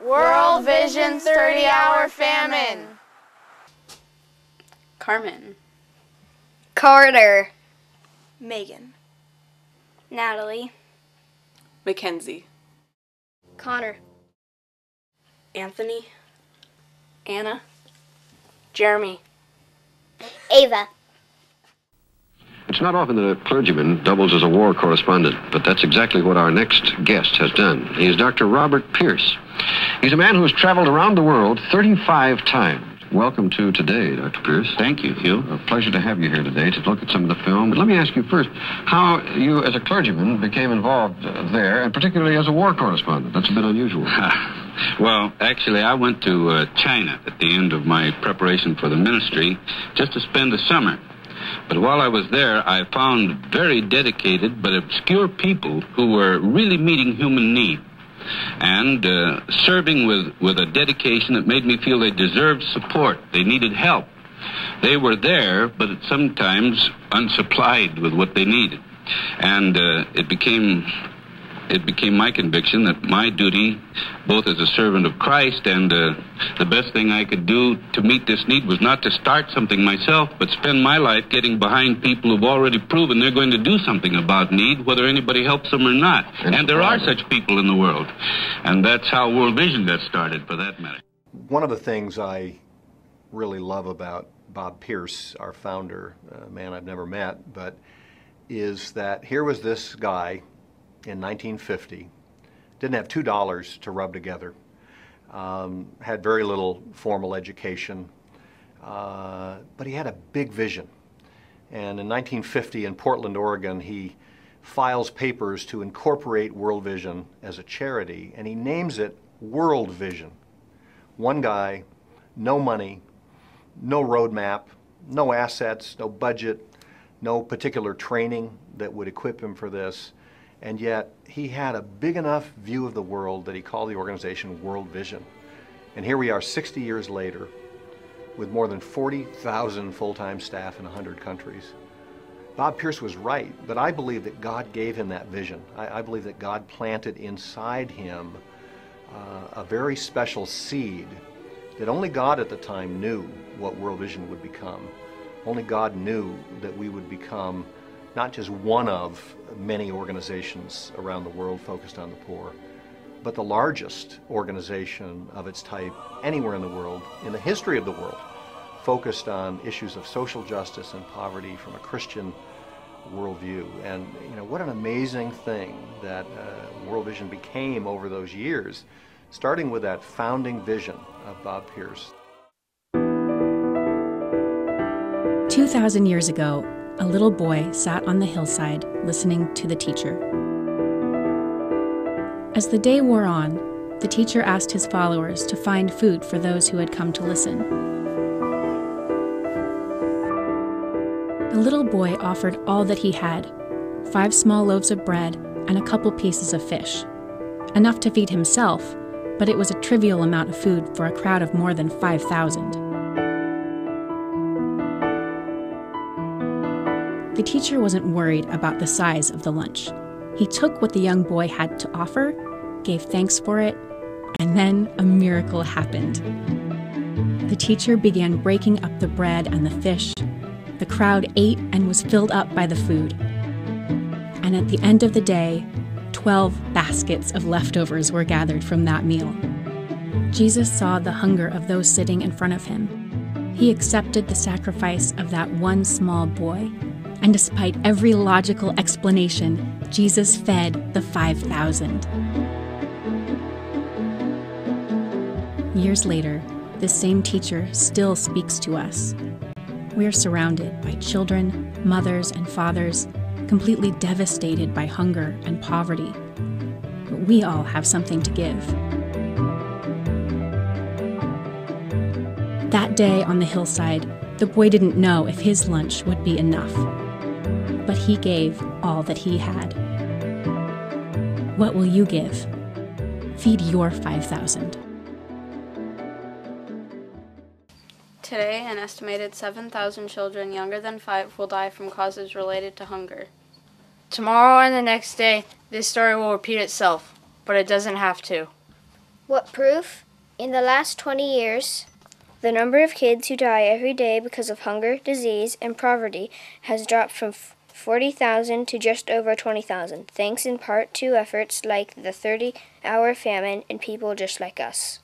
World Vision's 30-hour famine. Carmen. Carter. Megan. Natalie. Mackenzie. Connor. Anthony. Anna. Jeremy. Ava. It's not often that a clergyman doubles as a war correspondent, but that's exactly what our next guest has done. He is Dr. Robert Pierce. He's a man who has traveled around the world 35 times. Welcome to Today, Dr. Pierce. Thank you, Hugh. A pleasure to have you here today to look at some of the film. But let me ask you first, how you as a clergyman became involved there, and particularly as a war correspondent. That's a bit unusual. Well, actually, I went to China at the end of my preparation for the ministry just to spend the summer. But while I was there, I found very dedicated but obscure people who were really meeting human need and serving with a dedication that made me feel they deserved support. They needed help. They were there, but sometimes unsupplied with what they needed. And it became my conviction that my duty, both as a servant of Christ and the best thing I could do to meet this need was not to start something myself, but spend my life getting behind people who've already proven they're going to do something about need, whether anybody helps them or not. And there are such people in the world. And that's how World Vision got started, for that matter. One of the things I really love about Bob Pierce, our founder, a man I've never met, but is that here was this guy in 1950, didn't have $2 to rub together, had very little formal education, but he had a big vision. And in 1950 in Portland, Oregon, he files papers to incorporate World Vision as a charity, and he names it World Vision. One guy, no money, no roadmap, no assets, no budget, no particular training that would equip him for this. And yet he had a big enough view of the world that he called the organization World Vision. And here we are 60 years later with more than 40,000 full-time staff in 100 countries. Bob Pierce was right, but I believe that God gave him that vision. I believe that God planted inside him a very special seed that only God at the time knew what World Vision would become. Only God knew that we would become not just one of many organizations around the world focused on the poor, but the largest organization of its type anywhere in the world, in the history of the world, focused on issues of social justice and poverty from a Christian worldview. And you know, what an amazing thing that World Vision became over those years, starting with that founding vision of Bob Pierce. 2,000 years ago, a little boy sat on the hillside listening to the teacher. As the day wore on, the teacher asked his followers to find food for those who had come to listen. The little boy offered all that he had, 5 small loaves of bread and a couple pieces of fish. Enough to feed himself, but it was a trivial amount of food for a crowd of more than 5,000. The teacher wasn't worried about the size of the lunch. He took what the young boy had to offer, gave thanks for it, and then a miracle happened. The teacher began breaking up the bread and the fish. The crowd ate and was filled up by the food. And at the end of the day, 12 baskets of leftovers were gathered from that meal. Jesus saw the hunger of those sitting in front of him. He accepted the sacrifice of that one small boy. And despite every logical explanation, Jesus fed the 5,000. Years later, this same teacher still speaks to us. We are surrounded by children, mothers, and fathers, completely devastated by hunger and poverty. But we all have something to give. That day on the hillside, the boy didn't know if his lunch would be enough. But he gave all that he had. What will you give? Feed your 5,000. Today, an estimated 7,000 children younger than 5 will die from causes related to hunger. Tomorrow and the next day, this story will repeat itself, but it doesn't have to. What proof? In the last 20 years, the number of kids who die every day because of hunger, disease, and poverty has dropped from 40,000 to just over 20,000, thanks in part to efforts like the 30-hour famine and people just like us.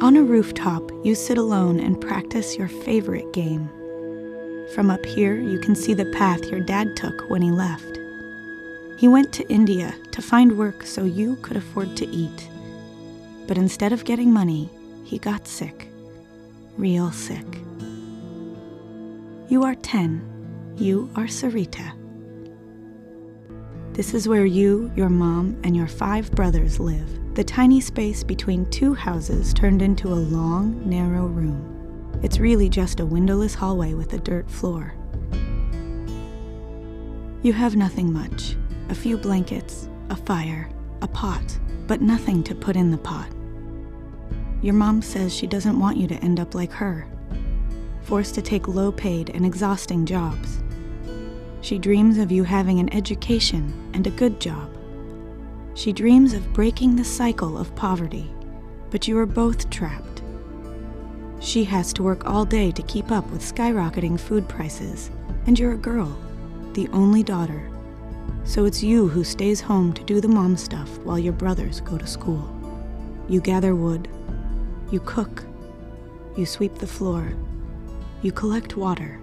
On a rooftop, you sit alone and practice your favorite game. From up here, you can see the path your dad took when he left. He went to India to find work so you could afford to eat. But instead of getting money, he got sick. Real sick. You are 10. You are Sarita. This is where you, your mom, and your 5 brothers live. The tiny space between 2 houses turned into a long, narrow room. It's really just a windowless hallway with a dirt floor. You have nothing much. A few blankets, a fire, a pot, but nothing to put in the pot. Your mom says she doesn't want you to end up like her, forced to take low-paid and exhausting jobs. She dreams of you having an education and a good job. She dreams of breaking the cycle of poverty, but you are both trapped. She has to work all day to keep up with skyrocketing food prices, and you're a girl, the only daughter. So it's you who stays home to do the mom stuff while your brothers go to school. You gather wood, you cook, you sweep the floor, you collect water.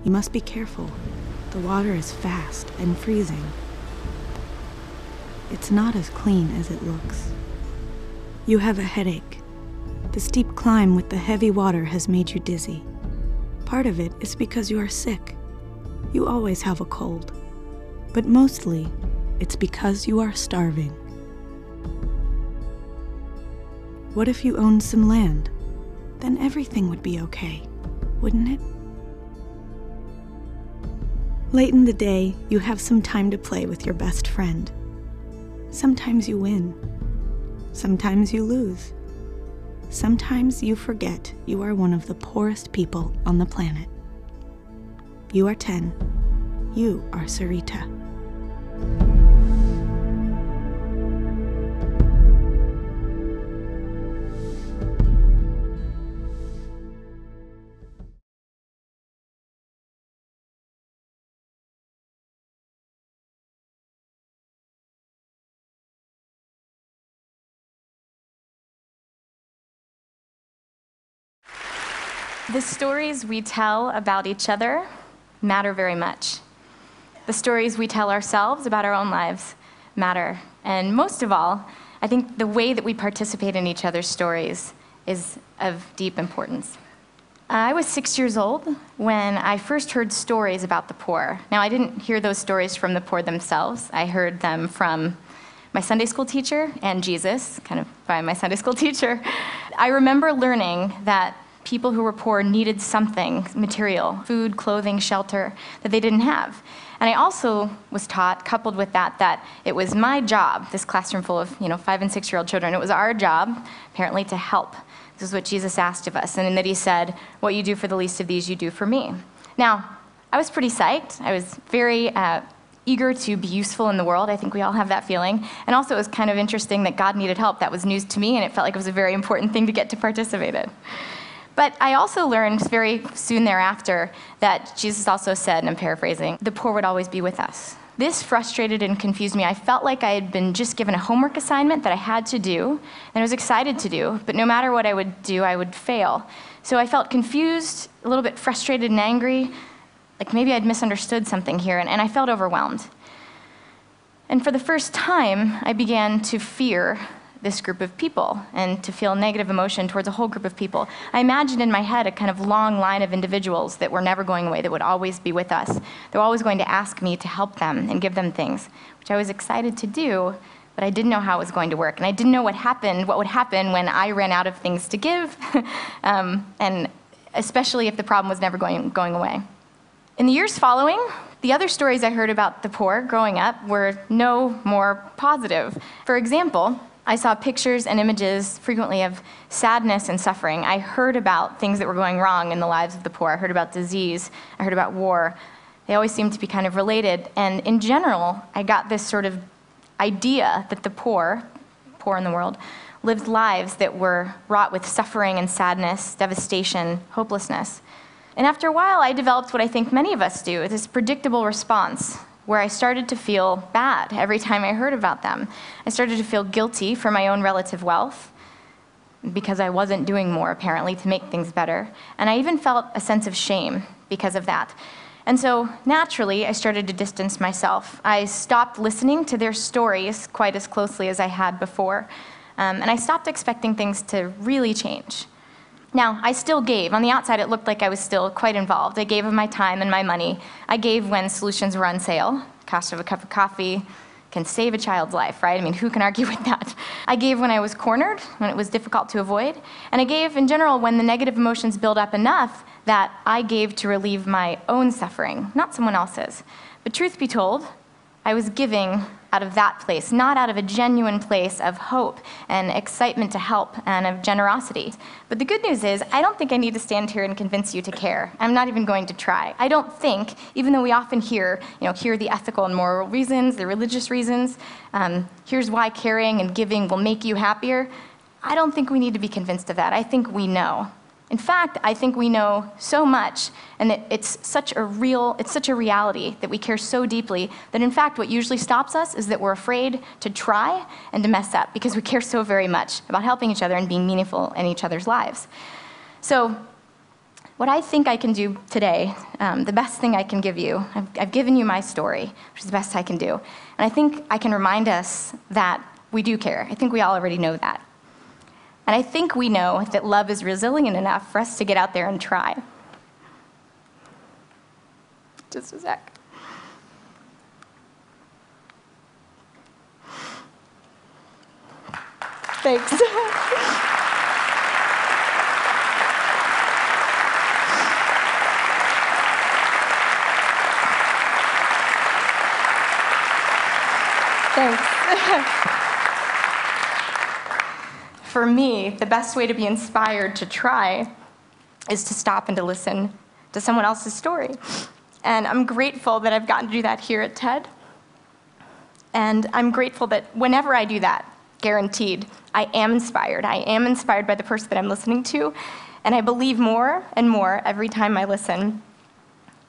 You must be careful. The water is fast and freezing. It's not as clean as it looks. You have a headache. The steep climb with the heavy water has made you dizzy. Part of it is because you are sick. You always have a cold. But mostly, it's because you are starving. What if you owned some land? Then everything would be okay, wouldn't it? Late in the day, you have some time to play with your best friend. Sometimes you win. Sometimes you lose. Sometimes you forget you are one of the poorest people on the planet. You are 10. You are Sarita. The stories we tell about each other matter very much. The stories we tell ourselves about our own lives matter. And most of all, I think the way that we participate in each other's stories is of deep importance. I was 6 years old when I first heard stories about the poor. Now, I didn't hear those stories from the poor themselves. I heard them from my Sunday school teacher and Jesus, kind of by my Sunday school teacher. I remember learning that people who were poor needed something material, food, clothing, shelter, that they didn't have. And I also was taught, coupled with that, that it was my job, this classroom full of 5 and 6-year-old children, it was our job, apparently, to help. This is what Jesus asked of us, and in that he said, what you do for the least of these, you do for me. Now, I was pretty psyched. I was very eager to be useful in the world. I think we all have that feeling. And also, it was kind of interesting that God needed help. That was news to me, and it felt like it was a very important thing to get to participate in. But I also learned very soon thereafter that Jesus also said, and I'm paraphrasing, the poor would always be with us. This frustrated and confused me. I felt like I had been just given a homework assignment that I had to do, and I was excited to do, but no matter what I would do, I would fail. So I felt confused, a little bit frustrated and angry, like maybe I'd misunderstood something here, and I felt overwhelmed. And for the first time, I began to fear this group of people and to feel negative emotion towards a whole group of people. I imagined in my head a kind of long line of individuals that were never going away, that would always be with us. They were always going to ask me to help them and give them things, which I was excited to do, but I didn't know how it was going to work. And I didn't know what would happen when I ran out of things to give, and especially if the problem was never going away. In the years following, the other stories I heard about the poor growing up were no more positive. For example, I saw pictures and images frequently of sadness and suffering. I heard about things that were going wrong in the lives of the poor. I heard about disease. I heard about war. They always seem to be kind of related. And in general, I got this sort of idea that the poor in the world, lived lives that were wrought with suffering and sadness, devastation, hopelessness. And after a while, I developed what I think many of us do, this predictable response, where I started to feel bad every time I heard about them. I started to feel guilty for my own relative wealth, because I wasn't doing more, apparently, to make things better. And I even felt a sense of shame because of that. And so, naturally, I started to distance myself. I stopped listening to their stories quite as closely as I had before. And I stopped expecting things to really change. Now, I still gave. On the outside, it looked like I was still quite involved. I gave of my time and my money. I gave when solutions were on sale. The cost of a cup of coffee can save a child's life, right? I mean, who can argue with that? I gave when I was cornered, when it was difficult to avoid. And I gave, in general, when the negative emotions build up enough that I gave to relieve my own suffering, not someone else's. But truth be told, I was giving out of that place, not out of a genuine place of hope and excitement to help and of generosity. But the good news is, I don't think I need to stand here and convince you to care. I'm not even going to try. I don't think, even though we often hear the ethical and moral reasons, the religious reasons, here's why caring and giving will make you happier, I don't think we need to be convinced of that. I think we know. In fact, I think we know so much, and that it's such a reality that we care so deeply, that in fact what usually stops us is that we're afraid to try and to mess up, because we care so very much about helping each other and being meaningful in each other's lives. So what I think I can do today, the best thing I can give you, I've given you my story, which is the best I can do. And I think I can remind us that we do care. I think we all already know that. And I think we know that love is resilient enough for us to get out there and try. Just a sec. Thanks. Thanks. For me, the best way to be inspired to try is to stop and to listen to someone else's story. And I'm grateful that I've gotten to do that here at TED. And I'm grateful that whenever I do that, guaranteed, I am inspired. I am inspired by the person that I'm listening to. And I believe more and more every time I listen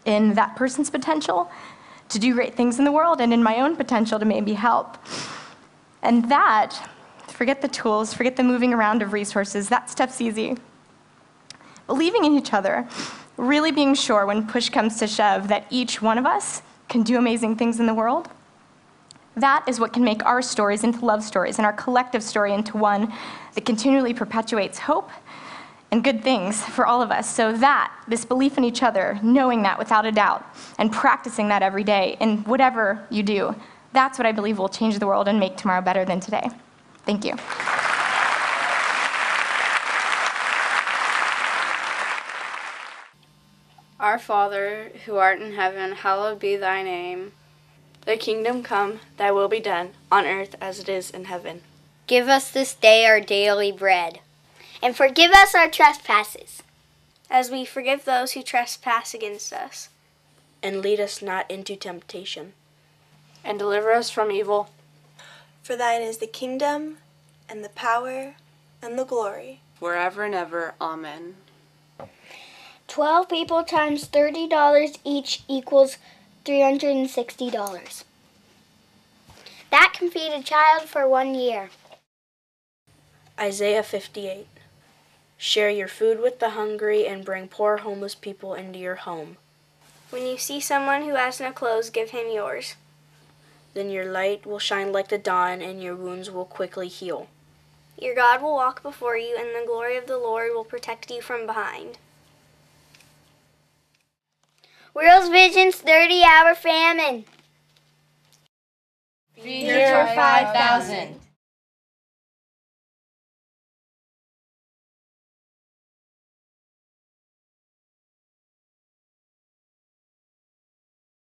in that person's potential to do great things in the world and in my own potential to maybe help. And that, forget the tools, forget the moving around of resources, that stuff's easy. Believing in each other, really being sure when push comes to shove that each one of us can do amazing things in the world, that is what can make our stories into love stories and our collective story into one that continually perpetuates hope and good things for all of us. So that, this belief in each other, knowing that without a doubt, and practicing that every day in whatever you do, that's what I believe will change the world and make tomorrow better than today. Thank you. Our Father, who art in heaven, hallowed be thy name. Thy kingdom come, thy will be done, on earth as it is in heaven. Give us this day our daily bread. And forgive us our trespasses, as we forgive those who trespass against us. And lead us not into temptation, and deliver us from evil. For thine is the kingdom, and the power, and the glory, forever and ever. Amen. 12 people times $30 each equals $360. That can feed a child for 1 year. Isaiah 58. Share your food with the hungry and bring poor homeless people into your home. When you see someone who has no clothes, give him yours. Then your light will shine like the dawn, and your wounds will quickly heal. Your God will walk before you, and the glory of the Lord will protect you from behind. World Vision's 30-hour famine. Feed your 5,000.